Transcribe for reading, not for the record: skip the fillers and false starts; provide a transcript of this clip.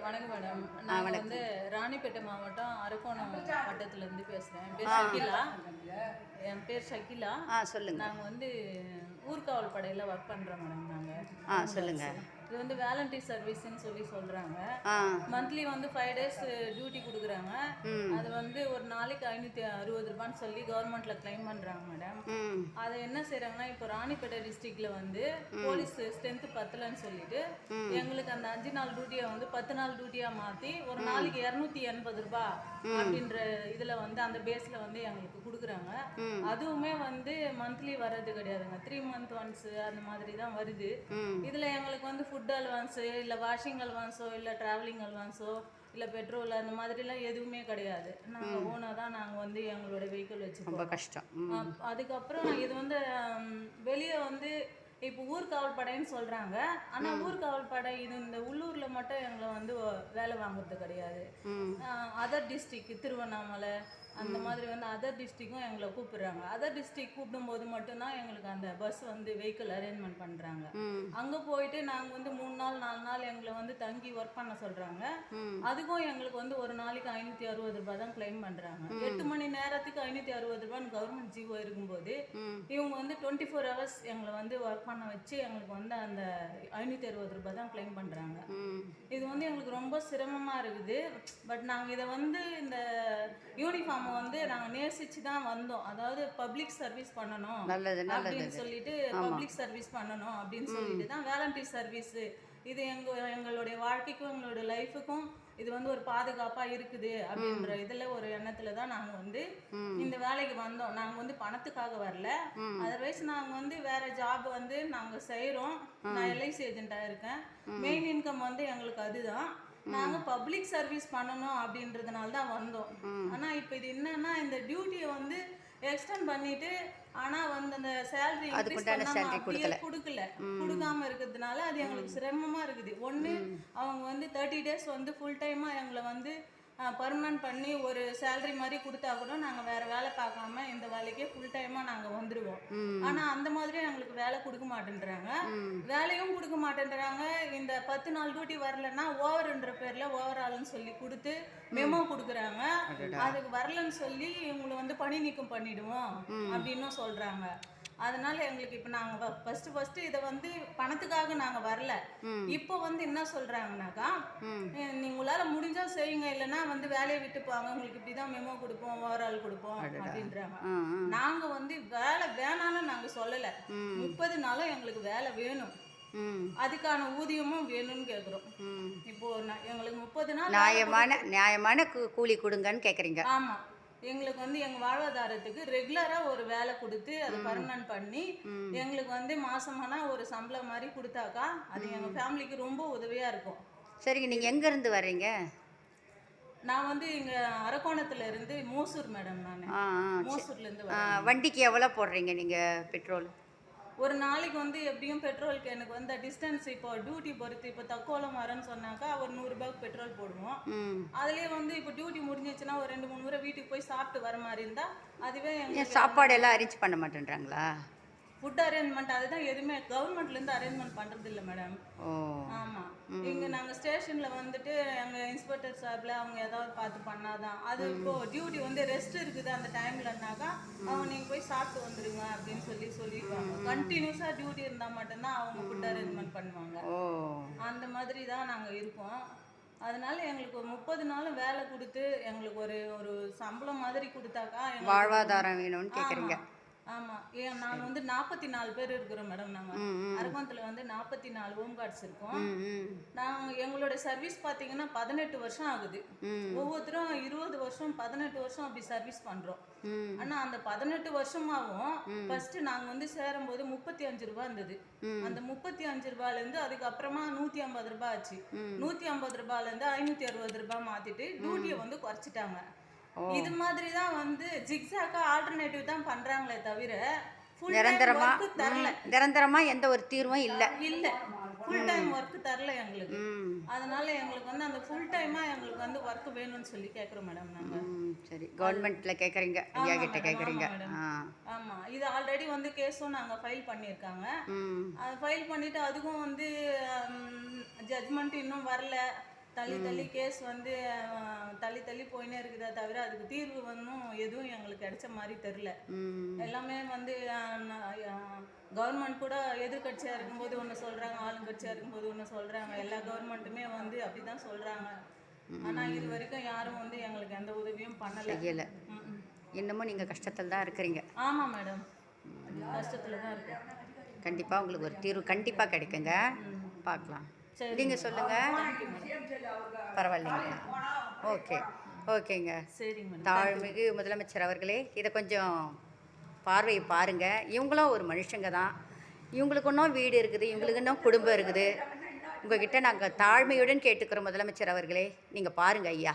வணக்கம் மேடம். நான் வந்து ராணிப்பேட்டை மாவட்டம் அரக்கோணம் வட்டத்துலேருந்து பேசுகிறேன். என் பேர் ஷக்கிலா. சொல்லுங்கள். நாங்கள் வந்து ஊர்காவல் படையில் ஒர்க் பண்ணுறோம் மேடம். நாங்கள் சொல்லுங்கள். இது வந்து வேலண்டரி சர்வீஸ்ன்னு சொல்கிறாங்க. மந்த்லி வந்து 5 days டியூட்டி கொடுக்குறாங்க. அது வந்து ஒரு நாளைக்கு 560 ரூபான்னு சொல்லி கவர்மெண்ட்ல கிளைம் பண்ணுறாங்க மேடம். அதை என்ன செய்கிறாங்கன்னா, இப்போ ராணிப்பேட்டை டிஸ்ட்ரிக்ட்ல வந்து போலீஸ் ஸ்ட்ரென்த் பத்தலன்னு சொல்லிட்டு எங்களுக்கு அந்த 5 நாள் டியூட்டியை வந்து 10 நாள் டியூட்டியாக மாற்றி ஒரு நாளைக்கு 280 ரூபாய் அப்படின்ற இதில் வந்து அந்த பேஸில் வந்து எங்களுக்கு கொடுக்குறாங்க. அதுவுமே வந்து மந்த்லி வர்றது கிடையாதுங்க. 3 months once அந்த மாதிரி தான் வருது. இதில் எங்களுக்கு வந்து ஃபுட் அலவன்ஸு இல்லை வாஷிங் அலவன்ஸோ இல்லை ட்ராவலிங் அலவன்ஸோ இல்லை பெட்ரோல் அந்த மாதிரிலாம் எதுவுமே கிடையாது. நாங்கள் ஓனாக தான் நாங்கள் வந்து எங்களோட வெஹிக்கிள் வச்சுருக்கோம். ரொம்ப கஷ்டம். அதுக்கப்புறம் இது வந்து வெளியே வந்து இப்போ ஊர்காவல் படைன்னு சொல்கிறாங்க. ஆனால் ஊர்காவல் படை இது இந்த உள்ளூரில் மட்டும் எங்களை வந்து வேலை வாங்குறது கிடையாது. அதர் டிஸ்ட்ரிக் திருவண்ணாமலை அந்த மாதிரி வந்து அதர் டிஸ்ட்ரிக்கும் எங்களை கூப்பிடுறாங்க. அதர் டிஸ்ட்ரிக் கூப்பிடும்போது மட்டும்தான் எங்களுக்கு அந்த பஸ் வந்து வெஹிக்கிள் அரேஞ்ச்மெண்ட் பண்ணுறாங்க. அங்கே போயிட்டு நாங்கள் வந்து 3 நாள் 4 நாள் எங்களை வந்து தங்கி ஒர்க் பண்ண சொல்கிறாங்க. அதுக்கும் எங்களுக்கு வந்து ஒரு நாளைக்கு 560 ரூபாய் தான் கிளைம் பண்ணுறாங்க. 8 மணி நேரத்துக்கு 560 ரூபான்னு கவர்மெண்ட் ஜிஓ இருக்கும்போது இவங்க வந்து 24 hours எங்களை வந்து ஒர்க் பண்ண வச்சு எங்களுக்கு வந்து அந்த 560 ரூபாய் தான் கிளைம் பண்ணுறாங்க. இது வந்து எங்களுக்கு ரொம்ப சிரமமாக இருக்குது. பட் நாங்கள் இதை வந்து இந்த யூனிஃபார்ம் வந்து நாங்கள் நேசிச்சு தான் வந்தோம். அதாவது பப்ளிக் சர்வீஸ் பண்ணணும் அப்படின்னு சொல்லிட்டு பப்ளிக் சர்வீஸ் பண்ணணும் அப்படின்னு சொல்லிட்டு தான் வேலண்டரி சர்வீஸ். இது எங்களுடைய வாழ்க்கைக்கும் எங்களோட லைஃபுக்கும் இது வந்து ஒரு பாதுகாப்பாக இருக்குது அப்படின்ற இதில் ஒரு எண்ணத்தில் தான் நாங்கள் வந்து இந்த வேலைக்கு வந்தோம். நாங்கள் வந்து பணத்துக்காக வரல. அதர்வைஸ் நாங்கள் வந்து வேற ஜாப் வந்து நாங்கள் செய்கிறோம். நான் எல்ஐசி ஏஜென்ட்டாக இருக்கேன். மெயின் இன்கம் வந்து எங்களுக்கு அதுதான். நாங்கள் பப்ளிக் சர்வீஸ் பண்ணணும் அப்படின்றதுனால தான் வந்தோம். ஆனால் இப்போ இது என்னன்னா, இந்த டியூட்டியை வந்து எக்ஸ்டெண்ட் பண்ணிட்டு ஆனால் வந்து அந்த சேலரி கொடுக்காம இருக்கிறதுனால அது எங்களுக்கு சிரமமாக இருக்குது. ஒன்று அவங்க வந்து 30 days வந்து ஃபுல் டைமாக எங்களை வந்து பர்மனன்ட் பண்ணி ஒரு சேலரி மாதிரி கொடுத்தா கூட நாங்கள் வேறு வேலை பார்க்காம இந்த வேலைக்கே ஃபுல் டைமாக நாங்கள் வந்துடுவோம். ஆனால் அந்த மாதிரி எங்களுக்கு வேலை கொடுக்க மாட்டேன்றாங்க. வேலையும் கொடுக்க மாட்டேன்றாங்க. இந்த 10 நாள் டியூட்டி வரலன்னா ஓவர்ன்ற பேரில் ஓவரால்னு சொல்லி கொடுத்து மெமோ கொடுக்குறாங்க. அதுக்கு வரலன்னு சொல்லி இவங்களை வந்து பணி நீக்கம் பண்ணிடுவோம் அப்படின்னு சொல்கிறாங்க. அதனால எங்களுக்கு இப்போ நாங்கள் ஃபஸ்ட்டு இதை வந்து பணத்துக்காக நாங்கள் வரல. இப்போ வந்து என்ன சொல்கிறாங்கனாக்கா, உங்களால் முடிஞ்சால் செய்யுங்க, இல்லைன்னா வந்து வேலையை விட்டு போவாங்க, உங்களுக்கு இப்படி தான் மெமோ கொடுப்போம் ஓவரால் கொடுப்போம் அப்படின்றாங்க. நாங்கள் வந்து வேலை வேணாலும் நாங்கள் சொல்லலை. 30 நாளும் எங்களுக்கு வேலை வேணும், அதுக்கான ஊதியமும் வேணும்னு கேட்குறோம். இப்போ எங்களுக்கு 30 நாள் நியாயமான கூலி கொடுங்கன்னு கேட்குறீங்க. ஆமாம், எங்களுக்கு வந்து எங்கள் வாழ்வாதாரத்துக்கு ரெகுலராக ஒரு வேலை கொடுத்து அதை பர்மனன்ட் பண்ணி எங்களுக்கு வந்து மாசமானா ஒரு சம்பளம் மாதிரி கொடுத்தாக்கா அது எங்கள் ஃபேமிலிக்கு ரொம்ப உதவியாக இருக்கும். சரிங்க, நீங்கள் எங்கேருந்து வர்றீங்க? நான் வந்து இங்கே அரக்கோணத்துல இருந்து மோசூர் மேடம். நான் மோசூர்லேருந்து வரேன். வண்டிக்கு எவ்வளோ போடுறீங்க நீங்கள் பெட்ரோல்? ஒரு நாளைக்கு வந்து எப்படியும் பெட்ரோலுக்கு எனக்கு வந்து டிஸ்டன்ஸ் இப்போ டியூட்டி பொறுத்து, இப்போ தக்கோலம் வரேன்னு சொன்னாக்கா ஒரு 100 ரூபாய்க்கு பெட்ரோல் போடுவோம். அதுலேயே வந்து இப்போ டியூட்டி முடிஞ்சிச்சுன்னா ஒரு 2-3 முறை வீட்டுக்கு போய் சாப்பிட்டு வர மாதிரி இருந்தால் அதுவே எங்களுக்கு சாப்பாடு எல்லாம் அரேஞ்ச் பண்ண மாட்டேன்றாங்களா? ஃபுட் அரேஞ்ச்மெண்ட் அதுதான் எதுவுமே கவர்மெண்ட்லேருந்து அரேஞ்ச்மெண்ட் பண்ணுறது இல்லை மேடம். ஆமாம், இங்கே நாங்கள் ஸ்டேஷனில் வந்துட்டு எங்கள் இன்ஸ்பெக்டர் சார்பில் அவங்க ஏதாவது பார்த்து பண்ணாதான் அது. இப்போது டியூட்டி வந்து ரெஸ்ட் இருக்குது அந்த டைம்லன்னாக்கா அவங்க நீங்கள் போய் சாப்பிட்டு வந்துடுங்க அப்படின்னு சொல்லிடுவாங்க. கண்டினியூஸாக டியூட்டி இருந்தால் மட்டும்தான் அவங்க ஃபுட் அரேஞ்ச்மெண்ட் பண்ணுவாங்க. அந்த மாதிரி தான் நாங்கள் இருக்கோம். அதனால எங்களுக்கு ஒரு 30 நாளும் வேலை கொடுத்து எங்களுக்கு ஒரு சம்பளம் மாதிரி கொடுத்தாக்கா வாழ்வாதாரம் வேணும்னு கேட்குறீங்க. ஆமாம், நாங்கள் வந்து 44 பேர் இருக்கிறோம் மேடம். நாங்கள் அரக்கோணத்தில் வந்து 44 ஹோம் கார்ட்ஸ் இருக்கோம். நாங்கள் எங்களோட சர்வீஸ் பார்த்தீங்கன்னா 18 வருஷம் ஆகுது. ஒவ்வொருத்தரும் 20 வருஷம் 18 வருஷம் அப்படி சர்வீஸ் பண்ணுறோம். ஆனால் அந்த 18 வருஷமாகவும் ஃபஸ்ட்டு நாங்கள் வந்து சேரும்போது 35 ரூபா இருந்தது. அந்த 35 ரூபாயிலேருந்து அதுக்கப்புறமா 150 ரூபாய் ஆச்சு. 150 ரூபாயிலேருந்து 560 ரூபாய் மாற்றிட்டு டியூட்டியை வந்து குறைச்சிட்டாங்க. இது மாதிரி தான் வந்து ஜிக்ஸாக்கா ஆல்டர்னேட்டிவ் தான் பண்றாங்களே தவிர நிரந்தரமா எந்த ஒரு தீர்வும் இல்லை. ஃபுல் டைம் ஒர்க் தரல எங்களுக்கு. அதனால எங்களுக்கு வந்து அந்த ஃபுல் டைமா எங்களுக்கு வந்து ஒர்க் வேணும்னு சொல்லி கேட்குறோம் மேடம். நாங்கள் சரி கவர்மெண்ட்ல கேட்குறீங்க, ஐயா கிட்ட கேட்குறீங்க. ஆமாம், இது ஆல்ரெடி வந்து கேஸும் நாங்கள் ஃபைல் பண்ணியிருக்காங்க. அது ஃபைல் பண்ணிட்டு அதுக்கும் வந்து ஜட்ஜ்மெண்ட் இன்னும் வரல. தள்ளி தள்ளி கேஸ் வந்து தள்ளி தள்ளி போயினே இருக்குதா தவிர அதுக்கு தீர்வு வந்தும் எதுவும் எங்களுக்கு கிடைச்ச மாதிரி தெரில. எல்லாமே வந்து கவர்மெண்ட் கூட எதிர்கட்சியாக இருக்கும்போது ஒன்று சொல்கிறாங்க, ஆளுங்கட்சியாக இருக்கும்போது ஒன்று சொல்கிறாங்க. எல்லா கவர்மெண்ட்டுமே வந்து அப்படி தான் சொல்கிறாங்க. ஆனால் இது வரைக்கும் யாரும் வந்து எங்களுக்கு எந்த உதவியும் பண்ணலை. செய்யலை. இன்னமும் நீங்கள் கஷ்டத்தில் தான் இருக்கிறீங்க. ஆமாம் மேடம், கஷ்டத்தில் தான் இருக்கேன். கண்டிப்பாக உங்களுக்கு ஒரு தீர்வு கண்டிப்பாக கிடைக்குங்க. பார்க்கலாம். சரி, நீங்கள் சொல்லுங்கள். பரவாயில்லைங்க. ஓகே, ஓகேங்க. சரிங்க மேடம். தாழ்மிகு முதலமைச்சர் அவர்களே, இதை கொஞ்சம் பார்வையை பாருங்கள். இவங்களும் ஒரு மனுஷங்க தான். இவங்களுக்கு இன்னும் வீடு இருக்குது, இவங்களுக்கு இன்னும் குடும்பம் இருக்குது. உங்ககிட்ட நாங்கள் தாழ்மையுடன் கேட்டுக்கிறோம் முதலமைச்சர் அவர்களே, நீங்கள் பாருங்கள் ஐயா.